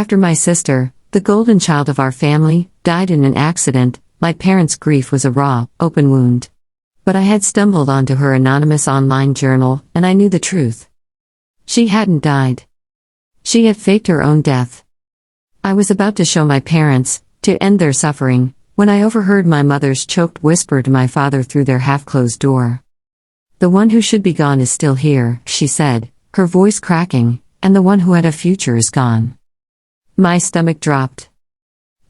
After my sister, the golden child of our family, died in an accident, my parents' grief was a raw, open wound. But I had stumbled onto her anonymous online journal, and I knew the truth. She hadn't died. She had faked her own death. I was about to show my parents, to end their suffering, when I overheard my mother's choked whisper to my father through their half-closed door. "The one who should be gone is still here," she said, her voice cracking, "and the one who had a future is gone." My stomach dropped.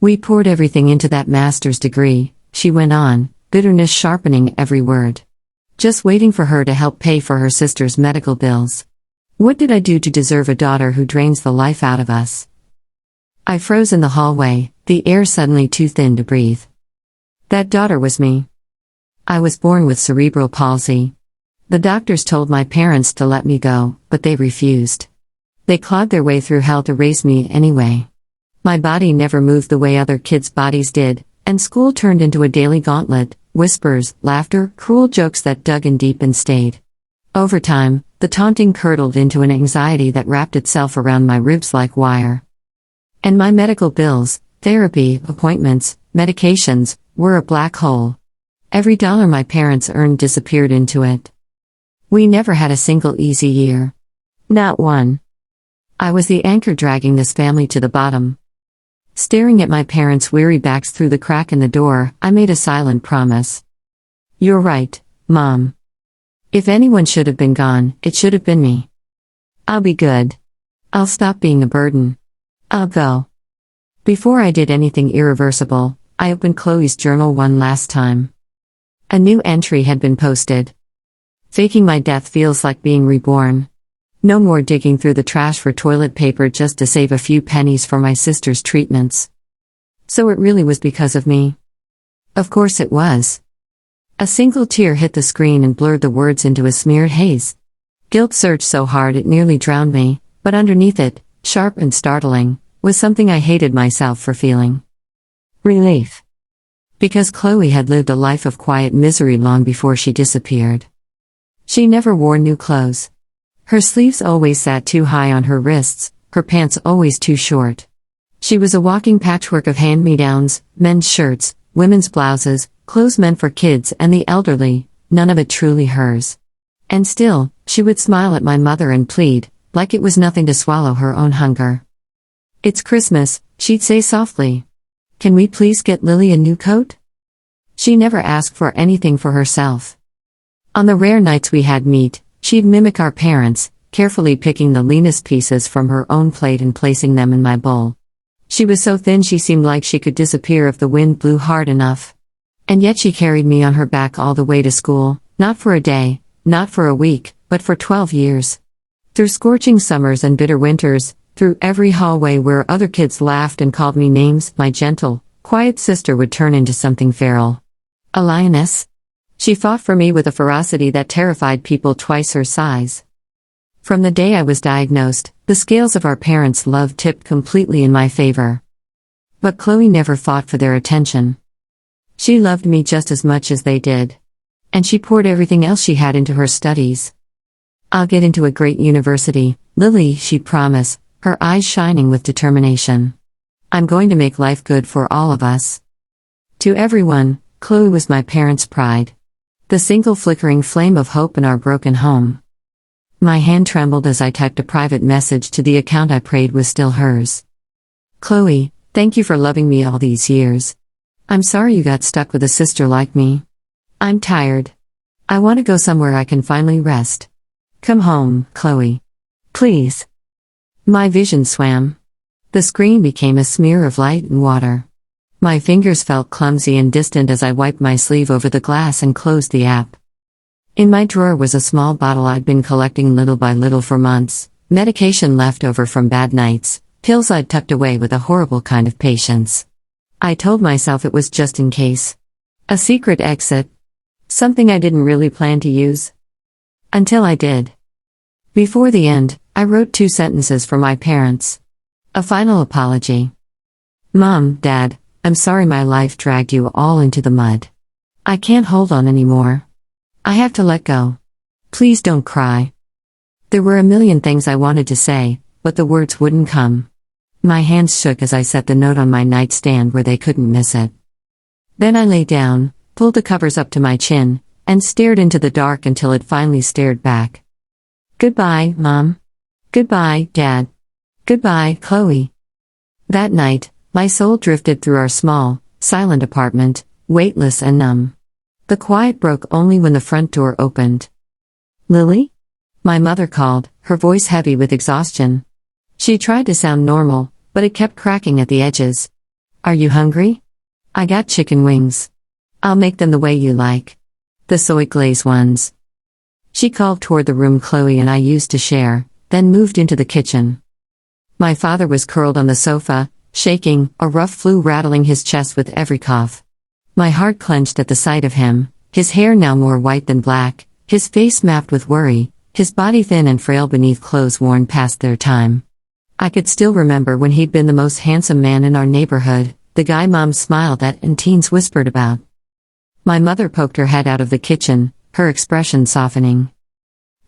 "We poured everything into that master's degree," she went on, bitterness sharpening every word. "Just waiting for her to help pay for her sister's medical bills. What did I do to deserve a daughter who drains the life out of us?" I froze in the hallway, the air suddenly too thin to breathe. That daughter was me. I was born with cerebral palsy. The doctors told my parents to let me go, but they refused. They clawed their way through hell to raise me anyway. My body never moved the way other kids' bodies did, and school turned into a daily gauntlet, whispers, laughter, cruel jokes that dug in deep and stayed. Over time, the taunting curdled into an anxiety that wrapped itself around my ribs like wire. And my medical bills, therapy, appointments, medications, were a black hole. Every dollar my parents earned disappeared into it. We never had a single easy year. Not one. I was the anchor dragging this family to the bottom. Staring at my parents' weary backs through the crack in the door, I made a silent promise. "You're right, Mom. If anyone should have been gone, it should have been me. I'll be good. I'll stop being a burden. I'll go." Before I did anything irreversible, I opened Chloe's journal one last time. A new entry had been posted. "Faking my death feels like being reborn. No more digging through the trash for toilet paper just to save a few pennies for my sister's treatments." So it really was because of me. Of course it was. A single tear hit the screen and blurred the words into a smeared haze. Guilt surged so hard it nearly drowned me, but underneath it, sharp and startling, was something I hated myself for feeling. Relief. Because Chloe had lived a life of quiet misery long before she disappeared. She never wore new clothes. Her sleeves always sat too high on her wrists, her pants always too short. She was a walking patchwork of hand-me-downs, men's shirts, women's blouses, clothes meant for kids and the elderly, none of it truly hers. And still, she would smile at my mother and plead, like it was nothing to swallow her own hunger. "It's Christmas," she'd say softly. "Can we please get Lily a new coat?" She never asked for anything for herself. On the rare nights we had meat, she'd mimic our parents, carefully picking the leanest pieces from her own plate and placing them in my bowl. She was so thin she seemed like she could disappear if the wind blew hard enough. And yet she carried me on her back all the way to school, not for a day, not for a week, but for 12 years. Through scorching summers and bitter winters, through every hallway where other kids laughed and called me names, my gentle, quiet sister would turn into something feral. A lioness. She fought for me with a ferocity that terrified people twice her size. From the day I was diagnosed, the scales of our parents' love tipped completely in my favor. But Chloe never fought for their attention. She loved me just as much as they did. And she poured everything else she had into her studies. "I'll get into a great university, Lily," she'd promise, her eyes shining with determination. "I'm going to make life good for all of us." To everyone, Chloe was my parents' pride. The single flickering flame of hope in our broken home. My hand trembled as I typed a private message to the account I prayed was still hers. "Chloe, thank you for loving me all these years. I'm sorry you got stuck with a sister like me. I'm tired. I want to go somewhere I can finally rest. Come home, Chloe. Please." My vision swam. The screen became a smear of light and water. My fingers felt clumsy and distant as I wiped my sleeve over the glass and closed the app. In my drawer was a small bottle I'd been collecting little by little for months, medication left over from bad nights, pills I'd tucked away with a horrible kind of patience. I told myself it was just in case. A secret exit. Something I didn't really plan to use. Until I did. Before the end, I wrote 2 sentences for my parents. A final apology. "Mom, Dad, I'm sorry my life dragged you all into the mud. I can't hold on anymore. I have to let go. Please don't cry." There were a million things I wanted to say, but the words wouldn't come. My hands shook as I set the note on my nightstand where they couldn't miss it. Then I lay down, pulled the covers up to my chin, and stared into the dark until it finally stared back. Goodbye, Mom. Goodbye, Dad. Goodbye, Chloe. That night, my soul drifted through our small, silent apartment, weightless and numb. The quiet broke only when the front door opened. Lily? My mother called, her voice heavy with exhaustion. She tried to sound normal, but it kept cracking at the edges. Are you hungry? I got chicken wings. I'll make them the way you like. The soy glaze ones. She called toward the room Chloe and I used to share, then moved into the kitchen. My father was curled on the sofa, shaking, a rough flu rattling his chest with every cough. My heart clenched at the sight of him, his hair now more white than black, his face mapped with worry, his body thin and frail beneath clothes worn past their time. I could still remember when he'd been the most handsome man in our neighborhood, the guy Mom smiled at and teens whispered about. My mother poked her head out of the kitchen, her expression softening.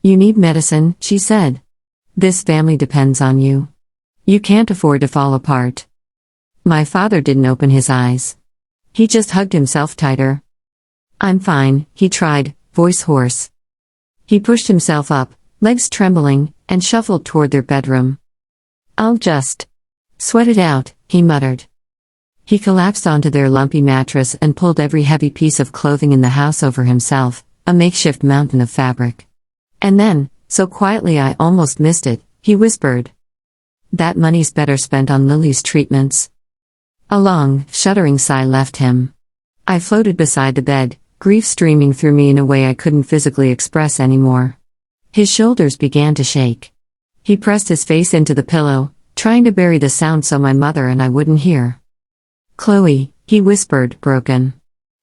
You need medicine, she said. This family depends on you. You can't afford to fall apart. My father didn't open his eyes. He just hugged himself tighter. I'm fine, he tried, voice hoarse. He pushed himself up, legs trembling, and shuffled toward their bedroom. I'll just sweat it out, he muttered. He collapsed onto their lumpy mattress and pulled every heavy piece of clothing in the house over himself, a makeshift mountain of fabric. And then, so quietly I almost missed it, he whispered. That money's better spent on Lily's treatments. A long, shuddering sigh left him. I floated beside the bed, grief streaming through me in a way I couldn't physically express anymore. His shoulders began to shake. He pressed his face into the pillow, trying to bury the sound so my mother and I wouldn't hear. Chloe, he whispered, broken.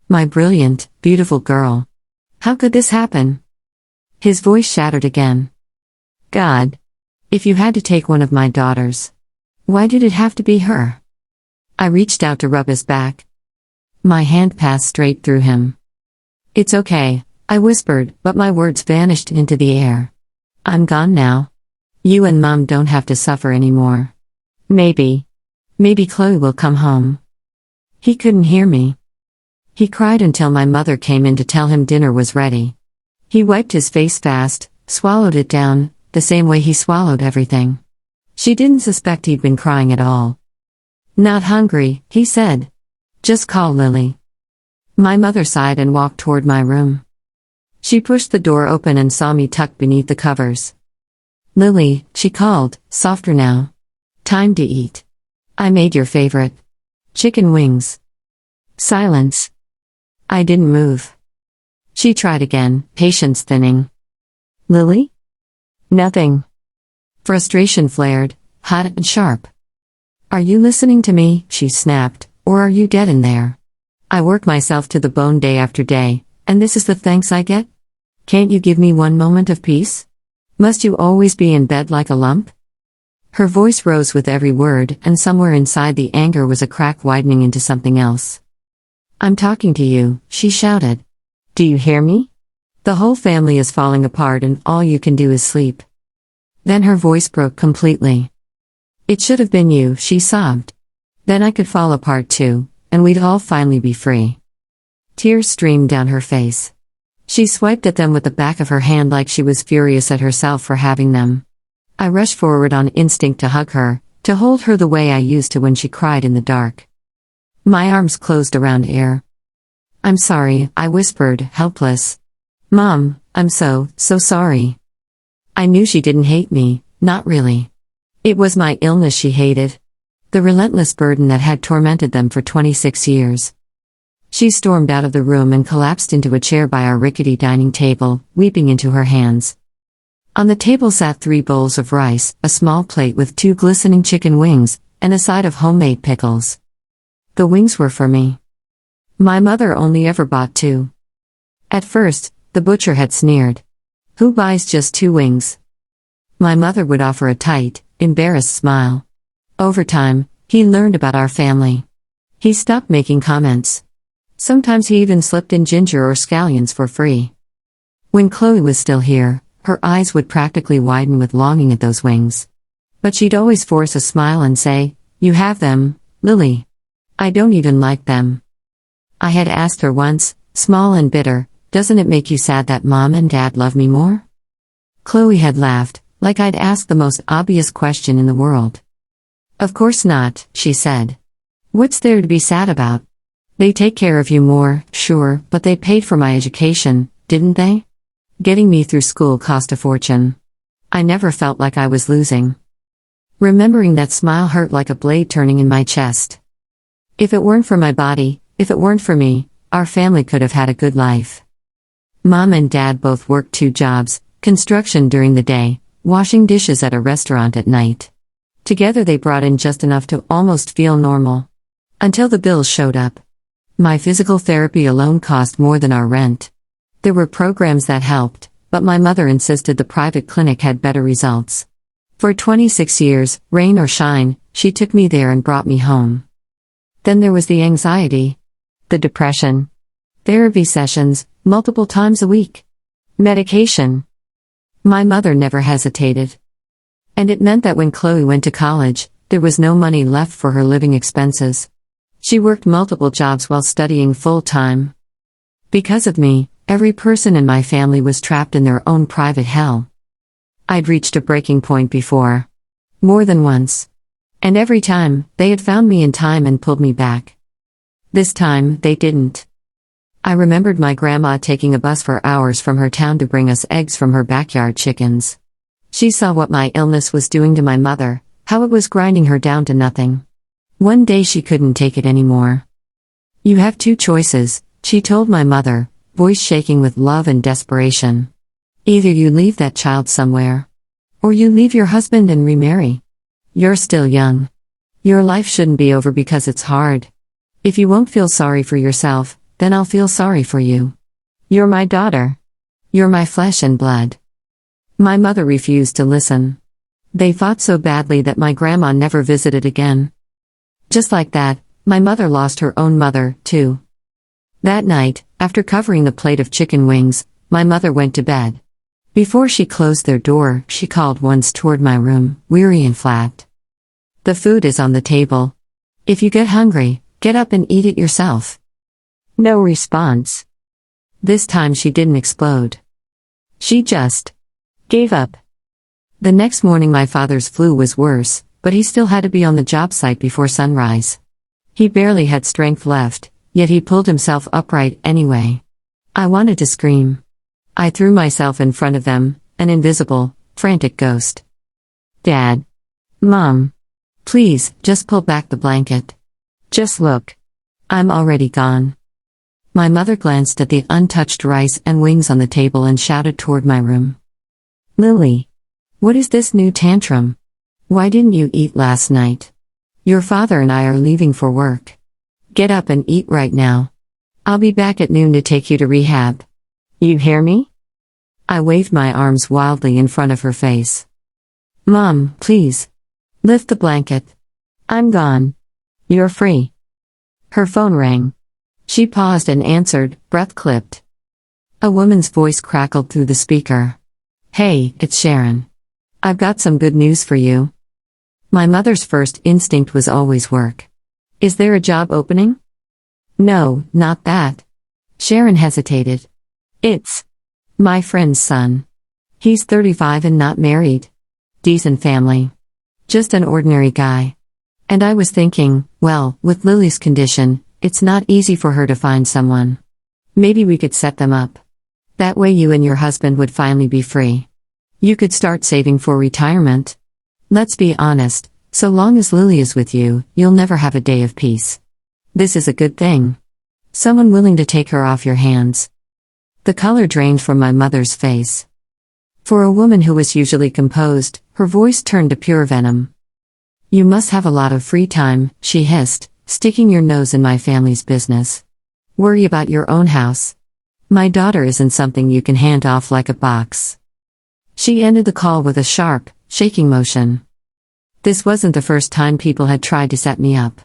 My brilliant, beautiful girl. How could this happen? His voice shattered again. God. If you had to take one of my daughters. Why did it have to be her? I reached out to rub his back. My hand passed straight through him. It's okay, I whispered, but my words vanished into the air. I'm gone now. You and Mom don't have to suffer anymore. Maybe Chloe will come home. He couldn't hear me. He cried until my mother came in to tell him dinner was ready. He wiped his face fast, swallowed it down, the same way he swallowed everything. She didn't suspect he'd been crying at all. Not hungry, he said. Just call Lily. My mother sighed and walked toward my room. She pushed the door open and saw me tucked beneath the covers. Lily, she called, softer now. Time to eat. I made your favorite. Chicken wings. Silence. I didn't move. She tried again, patience thinning. Lily? Nothing. Frustration flared, hot and sharp. Are you listening to me, she snapped, or are you dead in there? I work myself to the bone day after day, and this is the thanks I get? Can't you give me one moment of peace? Must you always be in bed like a lump? Her voice rose with every word, and somewhere inside the anger was a crack widening into something else. I'm talking to you, she shouted. Do you hear me? The whole family is falling apart and all you can do is sleep. Then her voice broke completely. It should have been you, she sobbed. Then I could fall apart too, and we'd all finally be free. Tears streamed down her face. She swiped at them with the back of her hand like she was furious at herself for having them. I rushed forward on instinct to hug her, to hold her the way I used to when she cried in the dark. My arms closed around her. I'm sorry, I whispered, helpless. Mom, I'm so sorry. I knew she didn't hate me, not really. It was my illness she hated. The relentless burden that had tormented them for 26 years. She stormed out of the room and collapsed into a chair by our rickety dining table, weeping into her hands. On the table sat 3 bowls of rice, a small plate with 2 glistening chicken wings, and a side of homemade pickles. The wings were for me. My mother only ever bought 2. At first, the butcher had sneered. Who buys just 2 wings? My mother would offer a tight, embarrassed smile. Over time, he learned about our family. He stopped making comments. Sometimes he even slipped in ginger or scallions for free. When Chloe was still here, her eyes would practically widen with longing at those wings. But she'd always force a smile and say, You have them, Lily. I don't even like them. I had asked her once, small and bitter, doesn't it make you sad that Mom and Dad love me more? Chloe had laughed, like I'd asked the most obvious question in the world. Of course not, she said. What's there to be sad about? They take care of you more, sure, but they paid for my education, didn't they? Getting me through school cost a fortune. I never felt like I was losing. Remembering that smile hurt like a blade turning in my chest. If it weren't for my body, if it weren't for me, our family could have had a good life. Mom and Dad both worked 2 jobs, construction during the day, washing dishes at a restaurant at night. Together they brought in just enough to almost feel normal. Until the bills showed up. My physical therapy alone cost more than our rent. There were programs that helped, but my mother insisted the private clinic had better results. For 26 years, rain or shine, she took me there and brought me home. Then there was the anxiety. The depression. Therapy sessions, multiple times a week. Medication. My mother never hesitated. And it meant that when Chloe went to college, there was no money left for her living expenses. She worked multiple jobs while studying full-time. Because of me, every person in my family was trapped in their own private hell. I'd reached a breaking point before. More than once. And every time, they had found me in time and pulled me back. This time, they didn't. I remembered my grandma taking a bus for hours from her town to bring us eggs from her backyard chickens. She saw what my illness was doing to my mother, how it was grinding her down to nothing. One day she couldn't take it anymore. You have 2 choices, she told my mother, voice shaking with love and desperation. Either you leave that child somewhere. Or you leave your husband and remarry. You're still young. Your life shouldn't be over because it's hard. If you won't feel sorry for yourself, then I'll feel sorry for you. You're my daughter. You're my flesh and blood. My mother refused to listen. They fought so badly that my grandma never visited again. Just like that, my mother lost her own mother, too. That night, after covering the plate of chicken wings, my mother went to bed. Before she closed their door, she called once toward my room, weary and flat. The food is on the table. If you get hungry, get up and eat it yourself. No response. This time she didn't explode. She just gave up. The next morning my father's flu was worse, but he still had to be on the job site before sunrise. He barely had strength left, yet he pulled himself upright anyway. I wanted to scream. I threw myself in front of them, an invisible, frantic ghost. Dad. Mom. Please, just pull back the blanket. Just look. I'm already gone. My mother glanced at the untouched rice and wings on the table and shouted toward my room. Lily. What is this new tantrum? Why didn't you eat last night? Your father and I are leaving for work. Get up and eat right now. I'll be back at noon to take you to rehab. You hear me? I waved my arms wildly in front of her face. Mom, please. Lift the blanket. I'm gone. You're free. Her phone rang. She paused and answered, breath clipped. A woman's voice crackled through the speaker. Hey, it's Sharon. I've got some good news for you. My mother's first instinct was always work. Is there a job opening? No, not that. Sharon hesitated. It's my friend's son. He's 35 and not married. Decent family. Just an ordinary guy. And I was thinking, well, with Lily's condition, it's not easy for her to find someone. Maybe we could set them up. That way you and your husband would finally be free. You could start saving for retirement. Let's be honest, so long as Lily is with you, you'll never have a day of peace. This is a good thing. Someone willing to take her off your hands. The color drained from my mother's face. For a woman who was usually composed, her voice turned to pure venom. You must have a lot of free time, she hissed, sticking your nose in my family's business. Worry about your own house. My daughter isn't something you can hand off like a box. She ended the call with a sharp, shaking motion. This wasn't the first time people had tried to set me up.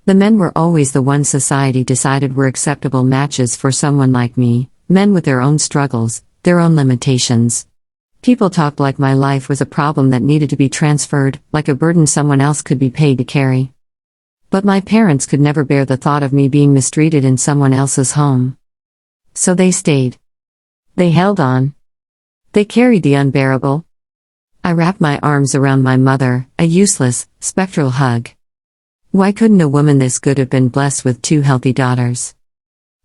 The men were always the ones society decided were acceptable matches for someone like me, men with their own struggles, their own limitations. People talked like my life was a problem that needed to be transferred, like a burden someone else could be paid to carry. But my parents could never bear the thought of me being mistreated in someone else's home. So they stayed. They held on. They carried the unbearable. I wrapped my arms around my mother, a useless, spectral hug. Why couldn't a woman this good have been blessed with 2 healthy daughters?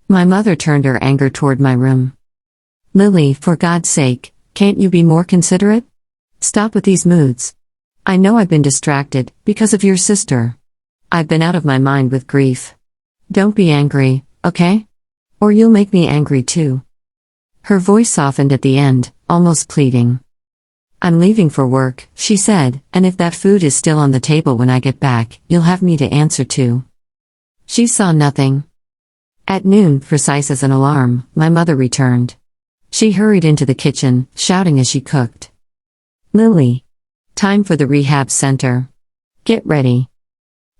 My mother turned her anger toward my room. Lily, for God's sake, can't you be more considerate? Stop with these moods. I know I've been distracted, because of your sister. I've been out of my mind with grief. Don't be angry, okay? Or you'll make me angry too. Her voice softened at the end, almost pleading. I'm leaving for work, she said, and if that food is still on the table when I get back, you'll have me to answer to. She saw nothing. At noon, precise as an alarm, my mother returned. She hurried into the kitchen, shouting as she cooked. Lily. Time for the rehab center. Get ready.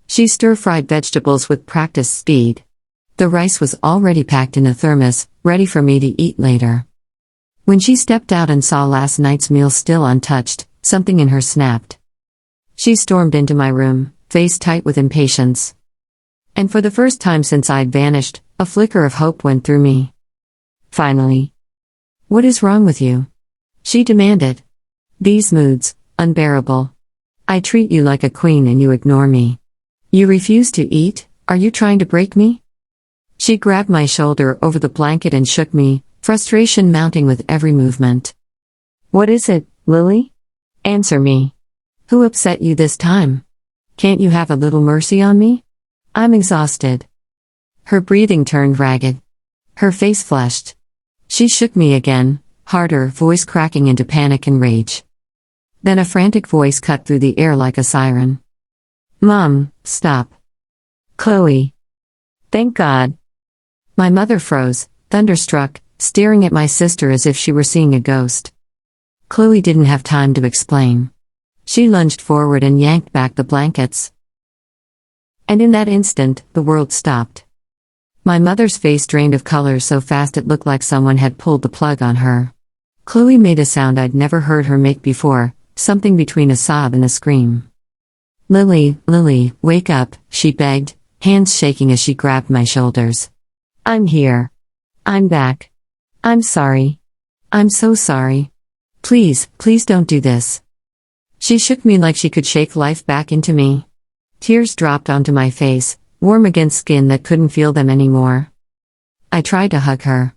She stir-fried vegetables with practiced speed. The rice was already packed in a thermos, ready for me to eat later. When she stepped out and saw last night's meal still untouched, something in her snapped. She stormed into my room, face tight with impatience. And for the first time since I'd vanished, a flicker of hope went through me. Finally. What is wrong with you? She demanded. These moods, unbearable. I treat you like a queen and you ignore me. You refuse to eat, are you trying to break me? She grabbed my shoulder over the blanket and shook me, frustration mounting with every movement. What is it, Lily? Answer me. Who upset you this time? Can't you have a little mercy on me? I'm exhausted. Her breathing turned ragged. Her face flushed. She shook me again, harder, voice cracking into panic and rage. Then a frantic voice cut through the air like a siren. Mom, stop. Chloe. Thank God. My mother froze, thunderstruck, staring at my sister as if she were seeing a ghost. Chloe didn't have time to explain. She lunged forward and yanked back the blankets. And in that instant, the world stopped. My mother's face drained of color so fast it looked like someone had pulled the plug on her. Chloe made a sound I'd never heard her make before, something between a sob and a scream. Lily, wake up, she begged, hands shaking as she grabbed my shoulders. I'm here. I'm back. I'm sorry. I'm so sorry. Please don't do this. She shook me like she could shake life back into me. Tears dropped onto my face, warm against skin that couldn't feel them anymore. I tried to hug her.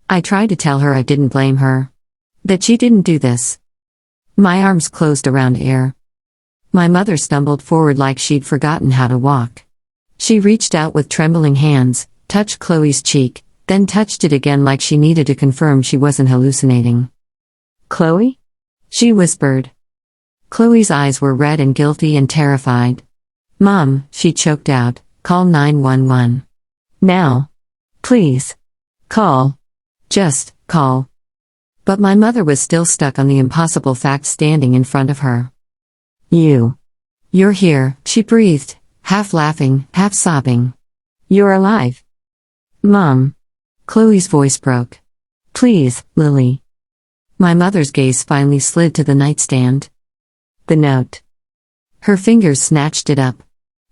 I tried to tell her I didn't blame her. That she didn't do this. My arms closed around air. My mother stumbled forward like she'd forgotten how to walk. She reached out with trembling hands, touched Chloe's cheek, then touched it again like she needed to confirm she wasn't hallucinating. Chloe? She whispered. Chloe's eyes were red and guilty and terrified. Mom, she choked out, call 911. Now. Please. Call. Just, call. But my mother was still stuck on the impossible fact standing in front of her. You're here, she breathed, half laughing, half sobbing. You're alive. Mom. Chloe's voice broke. Please, Lily. My mother's gaze finally slid to the nightstand. The note. Her fingers snatched it up.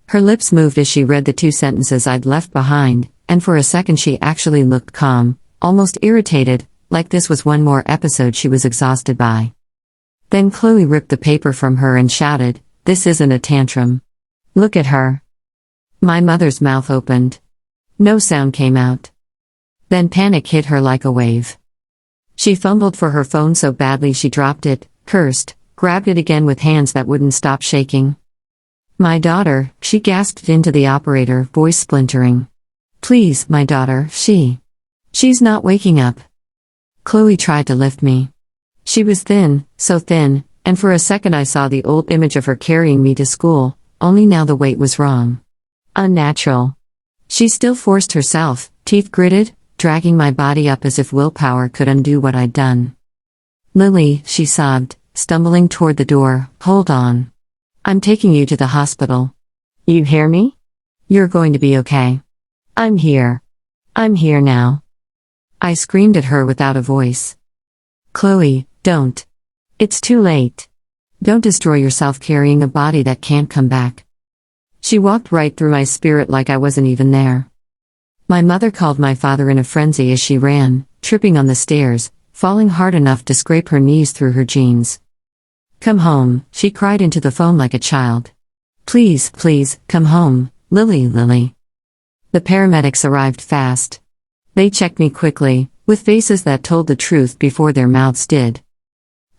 Her lips moved as she read the 2 sentences I'd left behind, and for a second she actually looked calm, almost irritated, like this was one more episode she was exhausted by. Then Chloe ripped the paper from her and shouted, "This isn't a tantrum. Look at her." My mother's mouth opened. No sound came out. Then panic hit her like a wave. She fumbled for her phone so badly she dropped it, cursed, grabbed it again with hands that wouldn't stop shaking. My daughter, she gasped into the operator, voice splintering. Please, my daughter, she's not waking up. Chloe tried to lift me. She was thin, so thin, and for a second I saw the old image of her carrying me to school, only now the weight was wrong. Unnatural. She still forced herself, teeth gritted, dragging my body up as if willpower could undo what I'd done. Lily, she sobbed, stumbling toward the door, hold on. I'm taking you to the hospital. You hear me? You're going to be okay. I'm here. I'm here now. I screamed at her without a voice. Chloe, don't. It's too late. Don't destroy yourself carrying a body that can't come back. She walked right through my spirit like I wasn't even there. My mother called my father in a frenzy as she ran, tripping on the stairs, falling hard enough to scrape her knees through her jeans. "Come home," she cried into the phone like a child. "Please, please, come home, Lily, Lily." The paramedics arrived fast. They checked me quickly, with faces that told the truth before their mouths did.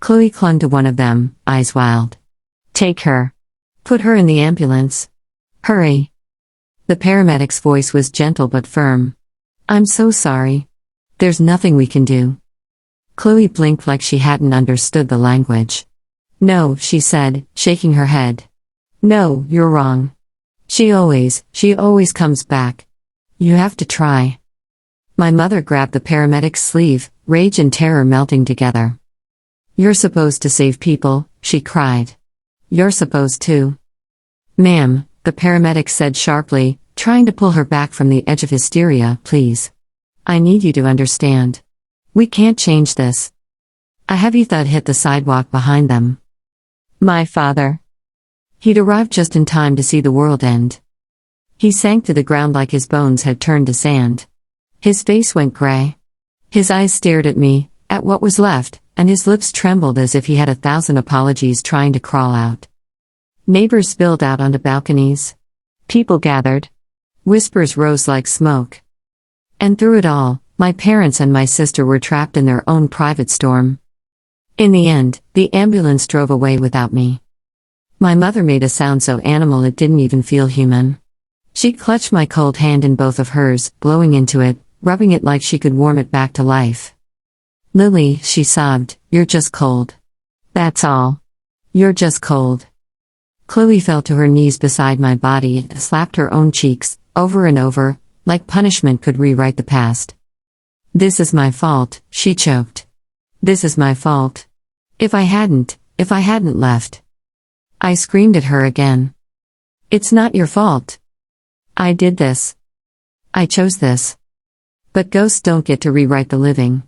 Chloe clung to one of them, eyes wild. "Take her. Put her in the ambulance. Hurry." The paramedic's voice was gentle but firm. "I'm so sorry. There's nothing we can do." Chloe blinked like she hadn't understood the language. "No," she said, shaking her head. "No, you're wrong. She always comes back. You have to try." My mother grabbed the paramedic's sleeve, rage and terror melting together. "You're supposed to save people," she cried. "You're supposed to." "Ma'am," the paramedic said sharply, trying to pull her back from the edge of hysteria, "please. I need you to understand. We can't change this." A heavy thud hit the sidewalk behind them. My father. He'd arrived just in time to see the world end. He sank to the ground like his bones had turned to sand. His face went gray. His eyes stared at me, at what was left, and his lips trembled as if he had 1,000 apologies trying to crawl out. Neighbors spilled out onto balconies. People gathered. Whispers rose like smoke. And through it all, my parents and my sister were trapped in their own private storm. In the end, the ambulance drove away without me. My mother made a sound so animal it didn't even feel human. She clutched my cold hand in both of hers, blowing into it, rubbing it like she could warm it back to life. "Lily," she sobbed, "you're just cold. That's all. You're just cold." Chloe fell to her knees beside my body and slapped her own cheeks, over and over, like punishment could rewrite the past. "This is my fault," she choked. "This is my fault. If I hadn't left." I screamed at her again. "It's not your fault. I did this. I chose this. But ghosts don't get to rewrite the living."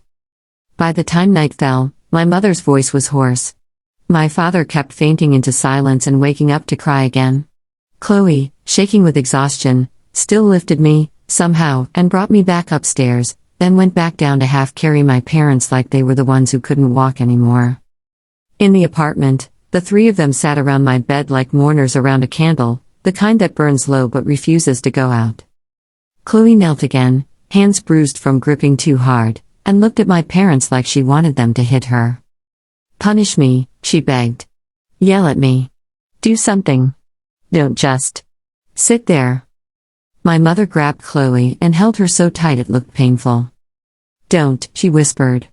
By the time night fell, my mother's voice was hoarse. My father kept fainting into silence and waking up to cry again. Chloe, shaking with exhaustion, still lifted me, somehow, and brought me back upstairs, then went back down to half-carry my parents like they were the ones who couldn't walk anymore. In the apartment, the three of them sat around my bed like mourners around a candle, the kind that burns low but refuses to go out. Chloe knelt again, hands bruised from gripping too hard, and looked at my parents like she wanted them to hit her. "Punish me," she begged. "Yell at me. Do something. Don't just sit there." My mother grabbed Chloe and held her so tight it looked painful. "Don't," she whispered.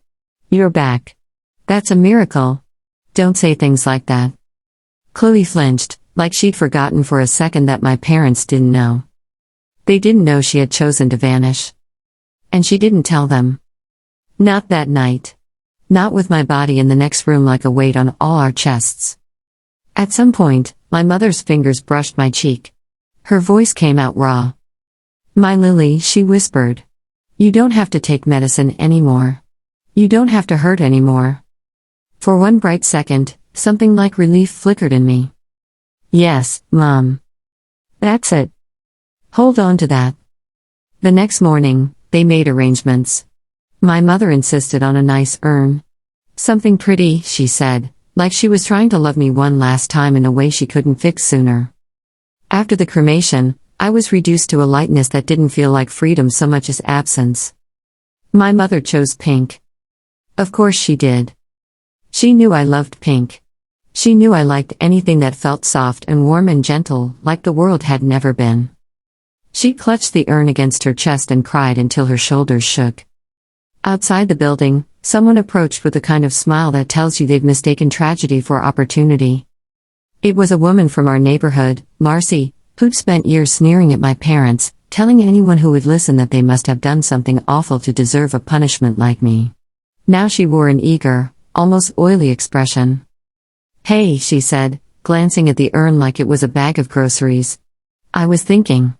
"You're back. That's a miracle. Don't say things like that." Chloe flinched, like she'd forgotten for a second that my parents didn't know. They didn't know she had chosen to vanish. And she didn't tell them. Not that night. Not with my body in the next room like a weight on all our chests. At some point, my mother's fingers brushed my cheek. Her voice came out raw. "My Lily," she whispered. "You don't have to take medicine anymore. You don't have to hurt anymore." For one bright second, something like relief flickered in me. "Yes, Mom. That's it. Hold on to that." The next morning, they made arrangements. My mother insisted on a nice urn. "Something pretty," she said, like she was trying to love me one last time in a way she couldn't fix sooner. After the cremation, I was reduced to a lightness that didn't feel like freedom so much as absence. My mother chose pink. Of course she did. She knew I loved pink. She knew I liked anything that felt soft and warm and gentle, like the world had never been. She clutched the urn against her chest and cried until her shoulders shook. Outside the building, someone approached with the kind of smile that tells you they've mistaken tragedy for opportunity. It was a woman from our neighborhood, Marcy, who'd spent years sneering at my parents, telling anyone who would listen that they must have done something awful to deserve a punishment like me. Now she wore an eager, almost oily expression. "Hey," she said, glancing at the urn like it was a bag of groceries. "I was thinking.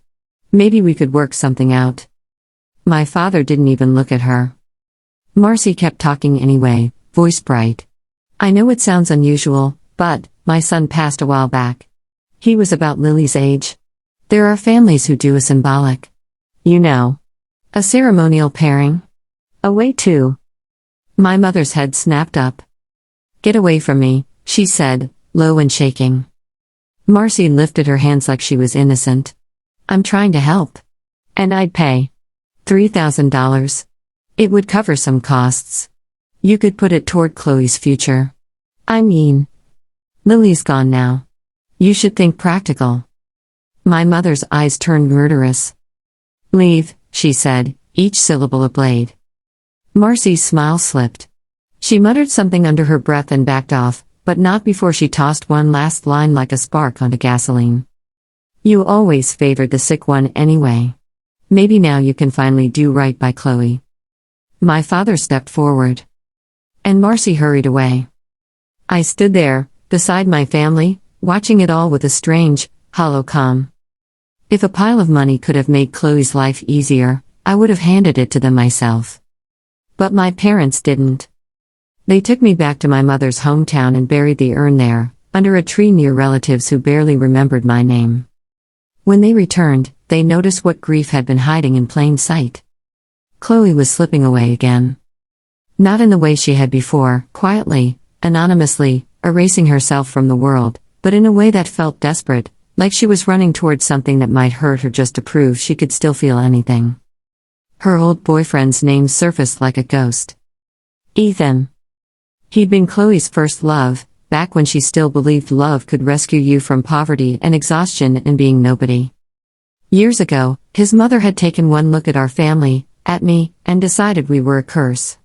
Maybe we could work something out." My father didn't even look at her. Marcy kept talking anyway, voice bright. "I know it sounds unusual, but my son passed a while back. He was about Lily's age. There are families who do a symbolic, a ceremonial pairing. Away too. My mother's head snapped up. Get away from me, she said, low and shaking. Marcy lifted her hands like she was innocent. I'm trying to help. And I'd pay $3,000. It would cover some costs. You could put it toward Chloe's future. I mean, Lily's gone now. You should think practical. My mother's eyes turned murderous. Leave, she said, each syllable a blade. Marcy's smile slipped. She muttered something under her breath and backed off, but not before she tossed one last line like a spark onto gasoline. You always favored the sick one anyway. Maybe now you can finally do right by Chloe. My father stepped forward. And Marcy hurried away. I stood there, beside my family, watching it all with a strange, hollow calm. If a pile of money could have made Chloe's life easier, I would have handed it to them myself. But my parents didn't. They took me back to my mother's hometown and buried the urn there, under a tree near relatives who barely remembered my name. When they returned, they noticed what grief had been hiding in plain sight. Chloe was slipping away again. Not in the way she had before, quietly, anonymously, erasing herself from the world, but in a way that felt desperate, like she was running towards something that might hurt her just to prove she could still feel anything. Her old boyfriend's name surfaced like a ghost. Ethan. He'd been Chloe's first love, back when she still believed love could rescue you from poverty and exhaustion and being nobody. Years ago, his mother had taken one look at our family, at me, and decided we were a curse.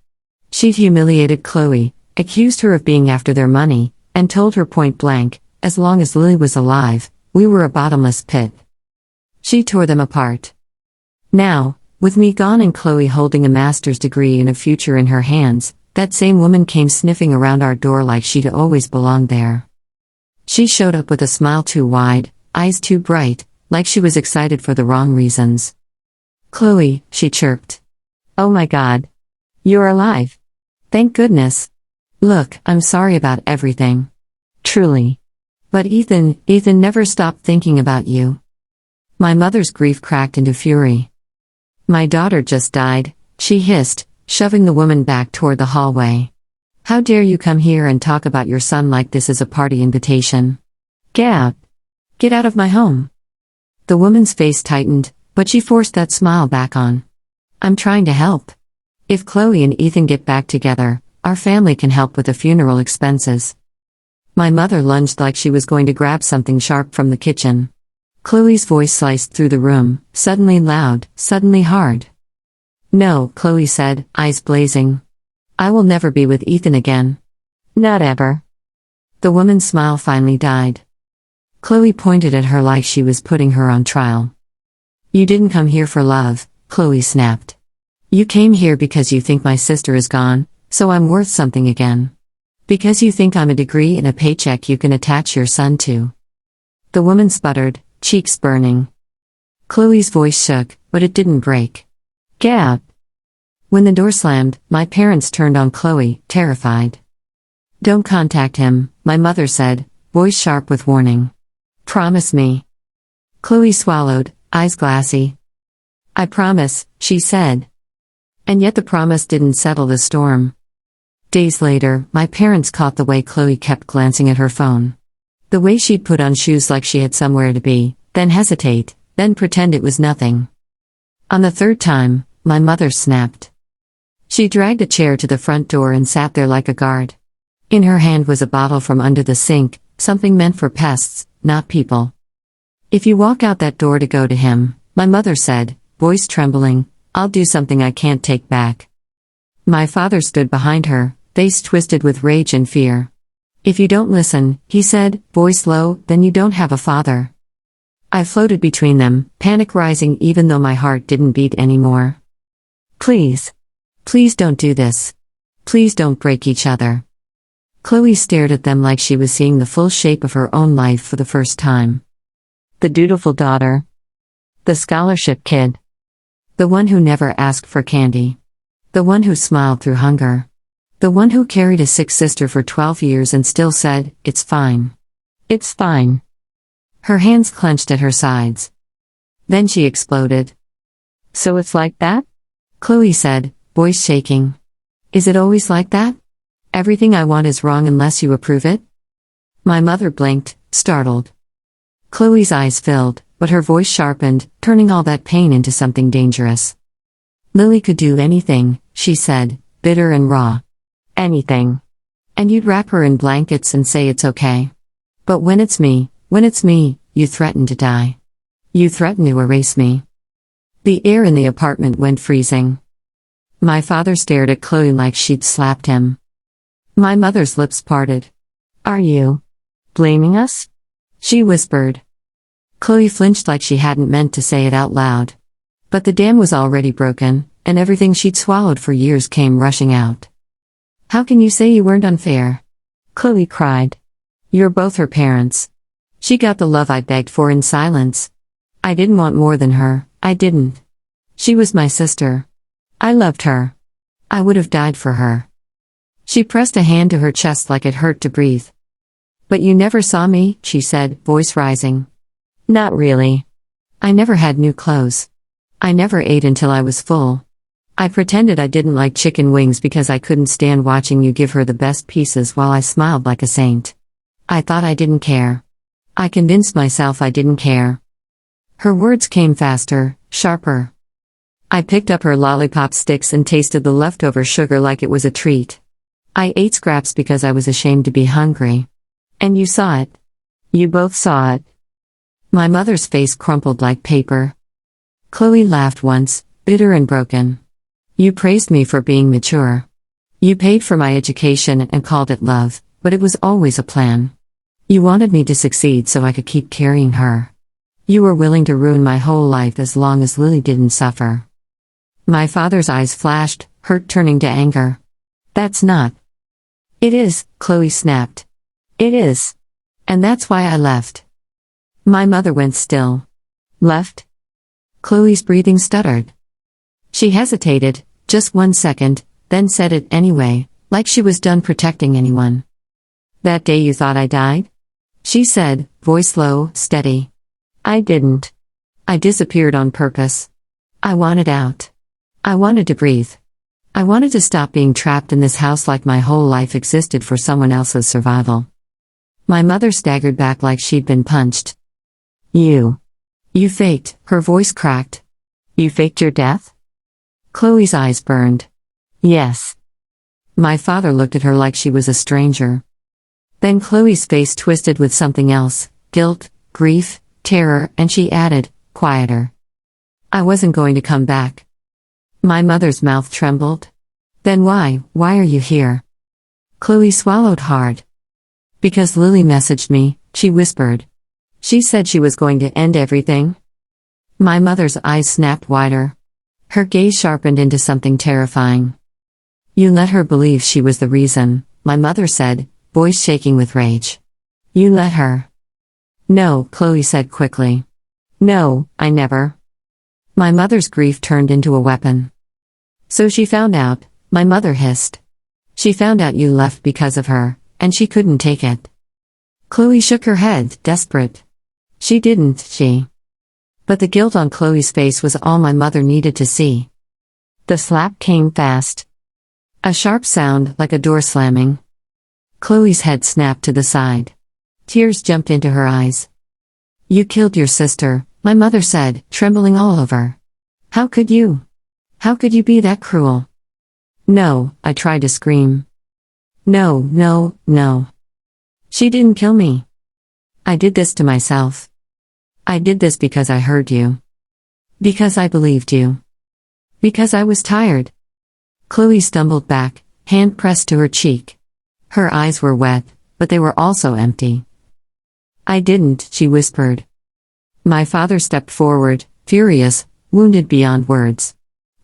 She'd humiliated Chloe, accused her of being after their money, and told her point blank, as long as Lily was alive, we were a bottomless pit. She tore them apart. Now, with me gone and Chloe holding a master's degree and a future in her hands, that same woman came sniffing around our door like she'd always belonged there. She showed up with a smile too wide, eyes too bright, like she was excited for the wrong reasons. Chloe, she chirped. Oh my God. You're alive. Thank goodness. Look, I'm sorry about everything. Truly. But Ethan never stopped thinking about you. My mother's grief cracked into fury. My daughter just died, she hissed, shoving the woman back toward the hallway. How dare you come here and talk about your son like this is a party invitation? Get out. Get out of my home. The woman's face tightened, but she forced that smile back on. I'm trying to help. If Chloe and Ethan get back together, our family can help with the funeral expenses. My mother lunged like she was going to grab something sharp from the kitchen. Chloe's voice sliced through the room, suddenly loud, suddenly hard. No, Chloe said, eyes blazing. I will never be with Ethan again. Not ever. The woman's smile finally died. Chloe pointed at her like she was putting her on trial. You didn't come here for love, Chloe snapped. You came here because you think my sister is gone, so I'm worth something again. Because you think I'm a degree and a paycheck you can attach your son to. The woman sputtered, cheeks burning. Chloe's voice shook, but it didn't break. Get out. When the door slammed, my parents turned on Chloe, terrified. Don't contact him, my mother said, voice sharp with warning. Promise me. Chloe swallowed, eyes glassy. I promise, she said. And yet the promise didn't settle the storm. Days later, my parents caught the way Chloe kept glancing at her phone. The way she'd put on shoes like she had somewhere to be, then hesitate, then pretend it was nothing. On the third time, my mother snapped. She dragged a chair to the front door and sat there like a guard. In her hand was a bottle from under the sink, something meant for pests, not people. If you walk out that door to go to him, my mother said, voice trembling, I'll do something I can't take back. My father stood behind her, face twisted with rage and fear. If you don't listen, he said, voice low, then you don't have a father. I floated between them, panic rising even though my heart didn't beat anymore. Please. Please don't do this. Please don't break each other. Chloe stared at them like she was seeing the full shape of her own life for the first time. The dutiful daughter. The scholarship kid. The one who never asked for candy. The one who smiled through hunger. The one who carried a sick sister for 12 years and still said, it's fine. It's fine. Her hands clenched at her sides. Then she exploded. "So it's like that?" Chloe said, voice shaking. "Is it always like that? Everything I want is wrong unless you approve it?" My mother blinked, startled. Chloe's eyes filled, but her voice sharpened, turning all that pain into something dangerous. "Lily could do anything," she said, bitter and raw. "Anything. And you'd wrap her in blankets and say it's okay. But when it's me, you threaten to die. You threaten to erase me." The air in the apartment went freezing. My father stared at Chloe like she'd slapped him. My mother's lips parted. "Are you blaming us?" she whispered. Chloe flinched like she hadn't meant to say it out loud. But the dam was already broken, and everything she'd swallowed for years came rushing out. "How can you say you weren't unfair?" Chloe cried. "You're both her parents. She got the love I begged for in silence. I didn't want more than her, I didn't. She was my sister. I loved her. I would have died for her." She pressed a hand to her chest like it hurt to breathe. "But you never saw me," she said, voice rising. "Not really. I never had new clothes. I never ate until I was full. I pretended I didn't like chicken wings because I couldn't stand watching you give her the best pieces while I smiled like a saint. I thought I didn't care. I convinced myself I didn't care." Her words came faster, sharper. I picked up her lollipop sticks and tasted the leftover sugar like it was a treat. I ate scraps because I was ashamed to be hungry. And you saw it. You both saw it. My mother's face crumpled like paper. Chloe laughed once, bitter and broken. "You praised me for being mature. You paid for my education and called it love, but it was always a plan. You wanted me to succeed so I could keep carrying her. You were willing to ruin my whole life as long as Lily didn't suffer." My father's eyes flashed, hurt turning to anger. "That's not." "It is," Chloe snapped. "It is. And that's why I left." My mother went still. "Left?" Chloe's breathing stuttered. She hesitated, just 1 second, then said it anyway, like she was done protecting anyone. "That day you thought I died?" she said, voice low, steady. "I didn't. I disappeared on purpose. I wanted out. I wanted to breathe. I wanted to stop being trapped in this house like my whole life existed for someone else's survival." My mother staggered back like she'd been punched. You faked," her voice cracked. "You faked your death?" Chloe's eyes burned. "Yes." My father looked at her like she was a stranger. Then Chloe's face twisted with something else, guilt, grief, terror, and she added, quieter, "I wasn't going to come back." My mother's mouth trembled. "Then why are you here?" Chloe swallowed hard. "Because Lily messaged me," she whispered. "She said she was going to end everything." My mother's eyes snapped wider. Her gaze sharpened into something terrifying. "You let her believe she was the reason," my mother said, voice shaking with rage. "You let her." "No," Chloe said quickly. "No, I never." My mother's grief turned into a weapon. "So she found out," my mother hissed. "She found out you left because of her, and she couldn't take it." Chloe shook her head, desperate. "She didn't, she." But the guilt on Chloe's face was all my mother needed to see. The slap came fast. A sharp sound, like a door slamming. Chloe's head snapped to the side. Tears jumped into her eyes. "You killed your sister," my mother said, trembling all over. "How could you? How could you be that cruel?" "No," I tried to scream. No. She didn't kill me. I did this to myself. I did this because I heard you. Because I believed you. Because I was tired." Chloe stumbled back, hand pressed to her cheek. Her eyes were wet, but they were also empty. "I didn't," she whispered. My father stepped forward, furious, wounded beyond words.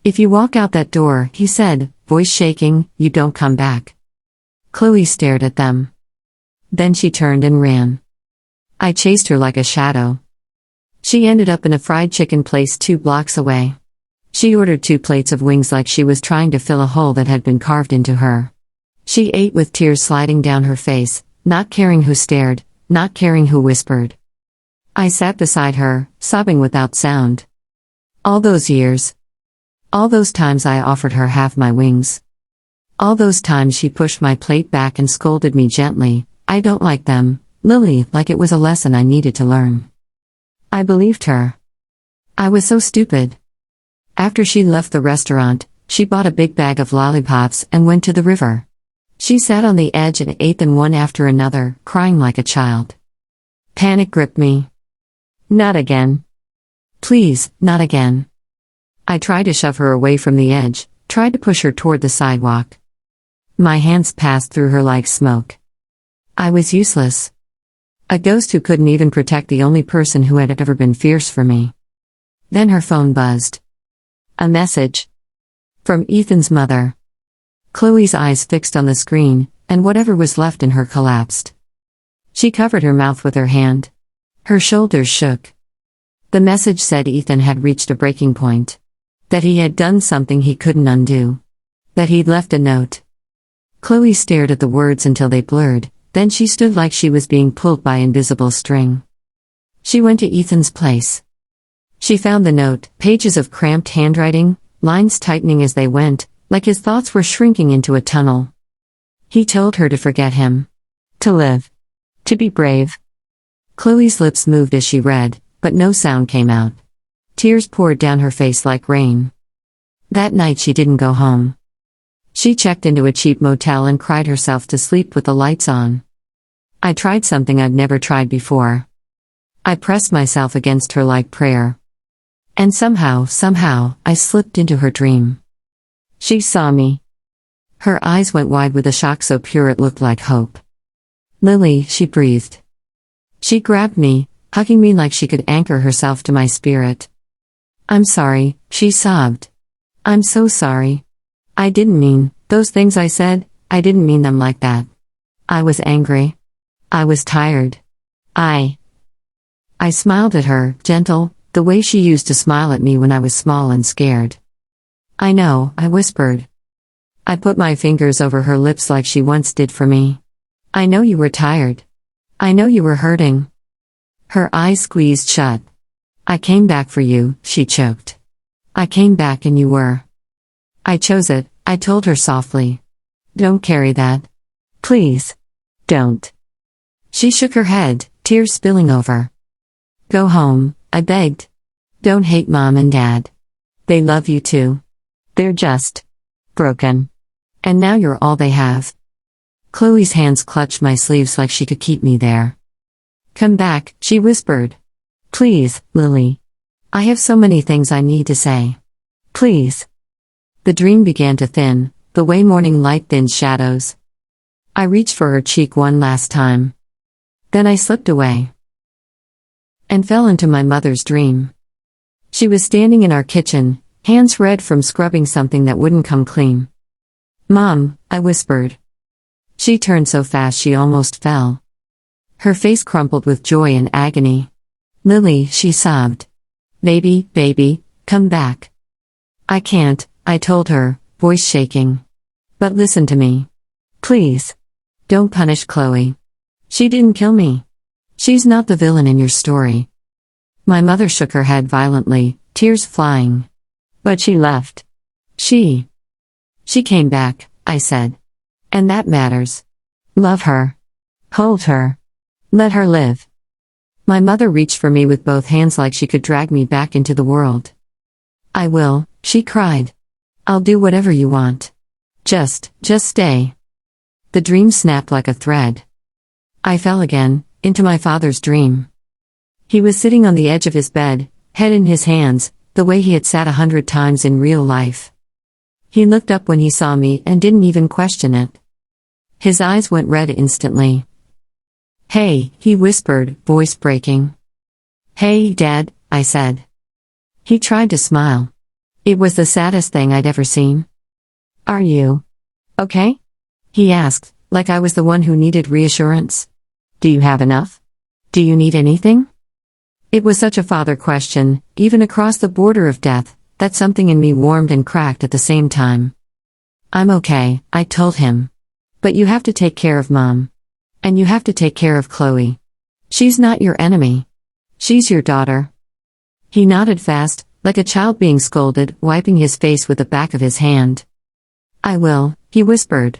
"If you walk out that door," he said, voice shaking, "you don't come back." Chloe stared at them. Then she turned and ran. I chased her like a shadow. She ended up in a fried chicken place 2 blocks away. She ordered 2 plates of wings like she was trying to fill a hole that had been carved into her. She ate with tears sliding down her face, not caring who stared, not caring who whispered. I sat beside her, sobbing without sound. All those years. All those times I offered her half my wings. All those times she pushed my plate back and scolded me gently. I don't like them, Lily, like it was a lesson I needed to learn. I believed her. I was so stupid. After she left the restaurant, she bought a big bag of lollipops and went to the river. She sat on the edge and ate them one after another, crying like a child. Panic gripped me. Not again. Please, not again. I tried to shove her away from the edge, tried to push her toward the sidewalk. My hands passed through her like smoke. I was useless. A ghost who couldn't even protect the only person who had ever been fierce for me. Then her phone buzzed. A message. From Ethan's mother. Chloe's eyes fixed on the screen, and whatever was left in her collapsed. She covered her mouth with her hand. Her shoulders shook. The message said Ethan had reached a breaking point. That he had done something he couldn't undo. That he'd left a note. Chloe stared at the words until they blurred, then she stood like she was being pulled by invisible string. She went to Ethan's place. She found the note, pages of cramped handwriting, lines tightening as they went, like his thoughts were shrinking into a tunnel. He told her to forget him. To live. To be brave. Chloe's lips moved as she read, but no sound came out. Tears poured down her face like rain. That night she didn't go home. She checked into a cheap motel and cried herself to sleep with the lights on. I tried something I'd never tried before. I pressed myself against her like prayer. And somehow, I slipped into her dream. She saw me. Her eyes went wide with a shock so pure it looked like hope. Lily, she breathed. She grabbed me, hugging me like she could anchor herself to my spirit. I'm sorry, she sobbed. I'm so sorry. I didn't mean, those things I said, I didn't mean them like that. I was angry. I was tired. I smiled at her, gentle, the way she used to smile at me when I was small and scared. I know, I whispered. I put my fingers over her lips like she once did for me. I know you were tired. I know you were hurting. Her eyes squeezed shut. I came back for you, she choked. I came back and you were. I chose it, I told her softly. Don't carry that. Please. Don't. She shook her head, tears spilling over. Go home, I begged. Don't hate Mom and Dad. They love you too. They're just broken. And now you're all they have. Chloe's hands clutched my sleeves like she could keep me there. Come back, she whispered. Please, Lily. I have so many things I need to say. Please. The dream began to thin, the way morning light thins shadows. I reached for her cheek one last time. Then I slipped away. And fell into my mother's dream. She was standing in our kitchen, hands red from scrubbing something that wouldn't come clean. Mom, I whispered. She turned so fast she almost fell. Her face crumpled with joy and agony. Lily, she sobbed. Baby, come back. I can't, I told her, voice shaking. But listen to me. Please. Don't punish Chloe. She didn't kill me. She's not the villain in your story. My mother shook her head violently, tears flying. But she left. She came back, I said. And that matters. Love her. Hold her. Let her live. My mother reached for me with both hands like she could drag me back into the world. I will, she cried. I'll do whatever you want. Just stay. The dream snapped like a thread. I fell again, into my father's dream. He was sitting on the edge of his bed, head in his hands, the way he had sat 100 times in real life. He looked up when he saw me and didn't even question it. His eyes went red instantly. Hey, he whispered, voice breaking. Hey, Dad, I said. He tried to smile. It was the saddest thing I'd ever seen. Are you okay? He asked, like I was the one who needed reassurance. Do you have enough? Do you need anything? It was such a father question, even across the border of death, that something in me warmed and cracked at the same time. I'm okay, I told him. But you have to take care of Mom. And you have to take care of Chloe. She's not your enemy. She's your daughter. He nodded fast, like a child being scolded, wiping his face with the back of his hand. I will, he whispered.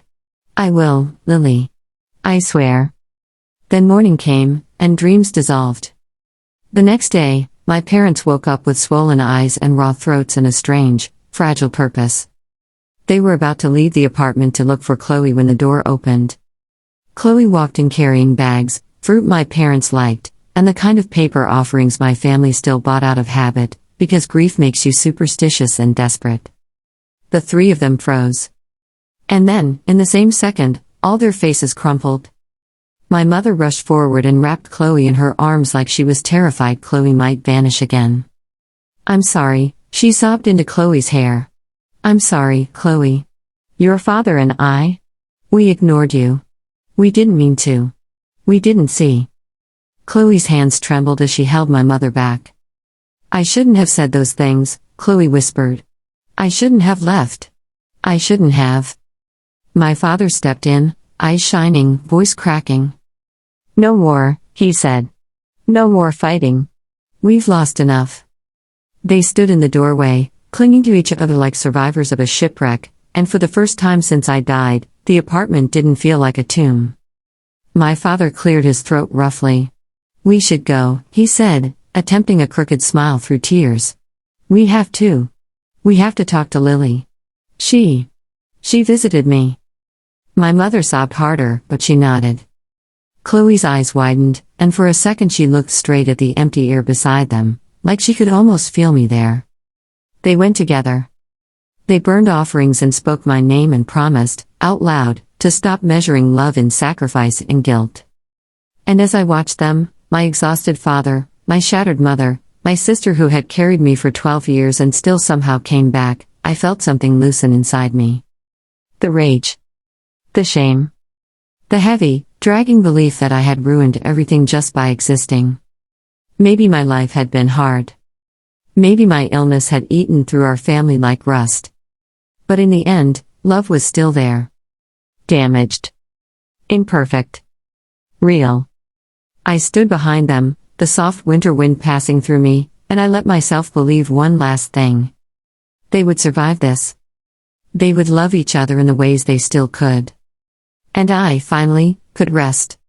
I will, Lily. I swear. Then morning came, and dreams dissolved. The next day, my parents woke up with swollen eyes and raw throats and a strange, fragile purpose. They were about to leave the apartment to look for Chloe when the door opened. Chloe walked in carrying bags, fruit my parents liked, and the kind of paper offerings my family still bought out of habit, because grief makes you superstitious and desperate. The three of them froze. And then, in the same second, all their faces crumpled. My mother rushed forward and wrapped Chloe in her arms like she was terrified Chloe might vanish again. I'm sorry, she sobbed into Chloe's hair. I'm sorry, Chloe. Your father and I? We ignored you. We didn't mean to. We didn't see. Chloe's hands trembled as she held my mother back. I shouldn't have said those things, Chloe whispered. I shouldn't have left. I shouldn't have. My father stepped in, eyes shining, voice cracking. No more, he said. No more fighting. We've lost enough. They stood in the doorway, clinging to each other like survivors of a shipwreck, and for the first time since I died, the apartment didn't feel like a tomb. My father cleared his throat roughly. We should go, he said, attempting a crooked smile through tears. We have to. We have to talk to Lily. She visited me. My mother sobbed harder, but she nodded. Chloe's eyes widened, and for a second she looked straight at the empty air beside them, like she could almost feel me there. They went together. They burned offerings and spoke my name and promised, out loud, to stop measuring love in sacrifice and guilt. And as I watched them, my exhausted father, my shattered mother, my sister who had carried me for 12 years and still somehow came back, I felt something loosen inside me. The rage. The shame. The heavy, dragging belief that I had ruined everything just by existing. Maybe my life had been hard. Maybe my illness had eaten through our family like rust. But in the end, love was still there. Damaged. Imperfect. Real. I stood behind them, the soft winter wind passing through me, and I let myself believe one last thing. They would survive this. They would love each other in the ways they still could. And I, finally, could rest.